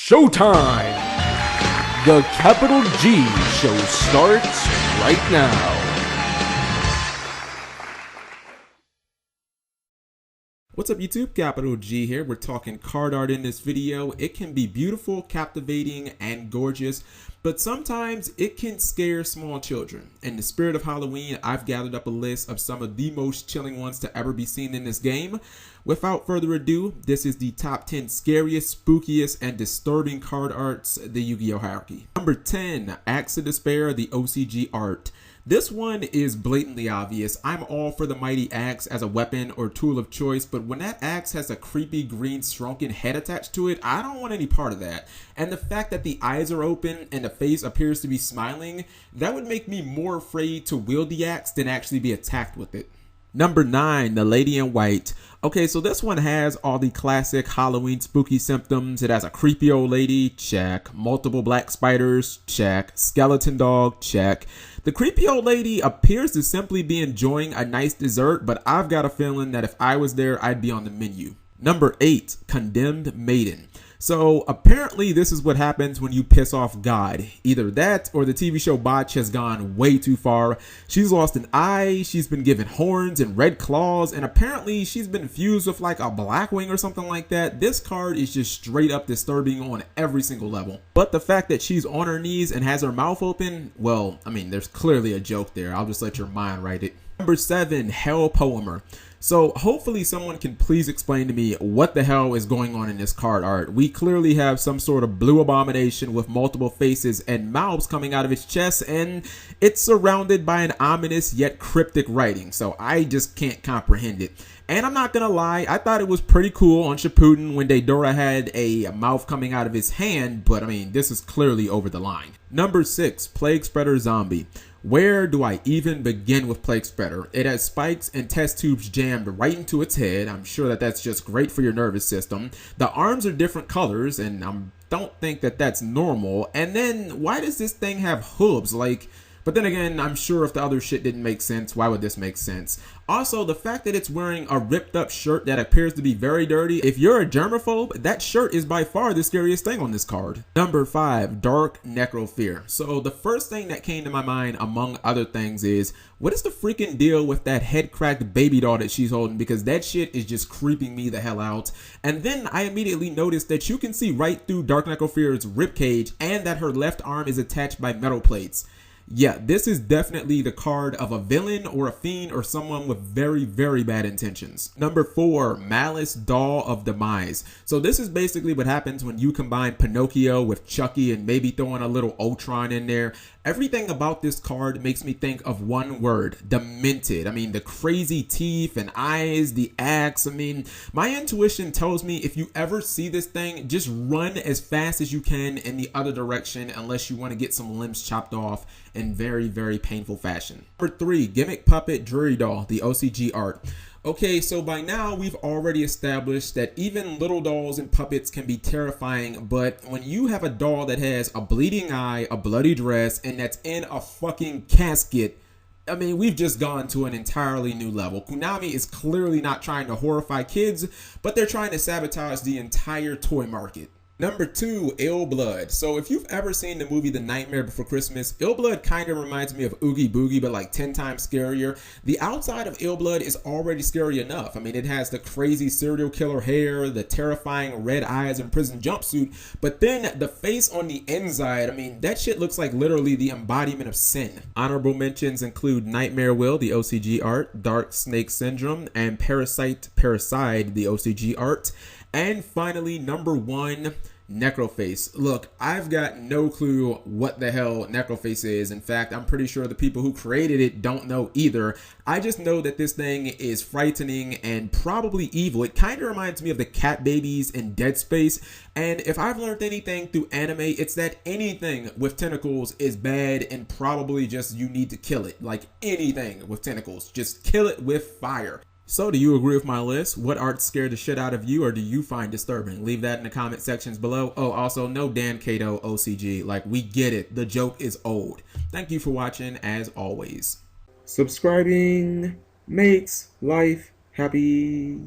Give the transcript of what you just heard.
Showtime! The Capital G show starts right now. What's up YouTube, Capital G here. We're talking card art in this video. It can be beautiful, captivating, and gorgeous, but sometimes it can scare small children. In the spirit of Halloween, I've gathered up a list of some of the most chilling ones to ever be seen in this game. Without further ado, this is the top 10 scariest, spookiest, and disturbing card arts, the Yugioh Hierarchy. Number 10, Axe of Despair, the OCG art. This one is blatantly obvious. I'm all for the mighty axe as a weapon or tool of choice, but when that axe has a creepy green shrunken head attached to it, I don't want any part of that. And the fact that the eyes are open and the face appears to be smiling, that would make me more afraid to wield the axe than actually be attacked with it. Number 9, the Lady in White. Okay, so this one has all the classic Halloween spooky symptoms. It has a creepy old lady, check. Multiple black spiders, check. Skeleton dog, check. The creepy old lady appears to simply be enjoying a nice dessert, but I've got a feeling that if I was there, I'd be on the menu. Number 8, Condemned Maiden. So apparently this is what happens when you piss off God. Either that or the TV show Botch has gone way too far. She's lost an eye, she's been given horns and red claws, and apparently she's been fused with like a black wing or something like that. This card is just straight up disturbing on every single level. But the fact that she's on her knees and has her mouth open, well, I mean, there's clearly a joke there. I'll just let your mind write it. Number 7, Hell Poemer. So hopefully someone can please explain to me what the hell is going on in this card art. We clearly have some sort of blue abomination with multiple faces and mouths coming out of its chest, and it's surrounded by an ominous yet cryptic writing. So I just can't comprehend it. And I'm not gonna lie, I thought it was pretty cool on Shippuden when Deidara had a mouth coming out of his hand, but I mean, this is clearly over the line. Number 6, Plague Spreader Zombie. Where do I even begin with Plague Spreader? It has spikes and test tubes jammed right into its head. I'm sure that that's just great for your nervous system. The arms are different colors, and I don't think that that's normal. And then, why does this thing have hooves? But then again, I'm sure if the other shit didn't make sense, why would this make sense? Also, the fact that it's wearing a ripped up shirt that appears to be very dirty. If you're a germaphobe, that shirt is by far the scariest thing on this card. Number 5, Dark Necrofear. So the first thing that came to my mind, among other things, is what is the freaking deal with that head cracked baby doll that she's holding? Because that shit is just creeping me the hell out. And then I immediately noticed that you can see right through Dark Necrofear's ribcage and that her left arm is attached by metal plates. Yeah, this is definitely the card of a villain or a fiend or someone with very, very bad intentions. Number 4, Malice Doll of Demise. So this is basically what happens when you combine Pinocchio with Chucky and maybe throwing a little Ultron in there. Everything about this card makes me think of one word, demented. I mean, the crazy teeth and eyes, the axe. I mean, my intuition tells me if you ever see this thing, just run as fast as you can in the other direction unless you want to get some limbs chopped off in very, very painful fashion. Number 3, Gimmick Puppet Drury Doll, the OCG art. Okay, so by now we've already established that even little dolls and puppets can be terrifying, but when you have a doll that has a bleeding eye, a bloody dress, and that's in a fucking casket, I mean, we've just gone to an entirely new level. Konami is clearly not trying to horrify kids, but they're trying to sabotage the entire toy market. Number 2, Ill Blood. So if you've ever seen the movie The Nightmare Before Christmas, Ill Blood kind of reminds me of Oogie Boogie, but like 10 times scarier. The outside of Ill Blood is already scary enough. I mean, it has the crazy serial killer hair, the terrifying red eyes and prison jumpsuit, but then the face on the inside, I mean, that shit looks like literally the embodiment of sin. Honorable mentions include Nightmare Will, the OCG art, Dark Snake Syndrome, and Parasite, the OCG art. And finally, number 1, Necroface. Look, I've got no clue what the hell Necroface is. In fact, I'm pretty sure the people who created it don't know either. I just know that this thing is frightening and probably evil. It kind of reminds me of the cat babies in Dead Space. And if I've learned anything through anime, it's that anything with tentacles is bad and probably just you need to kill it. Like anything with tentacles, just kill it with fire. So do you agree with my list? What art scared the shit out of you or do you find disturbing? Leave that in the comment sections below. Oh, also no Dan Cato OCG. Like, we get it. The joke is old. Thank you for watching as always. Subscribing makes life happy.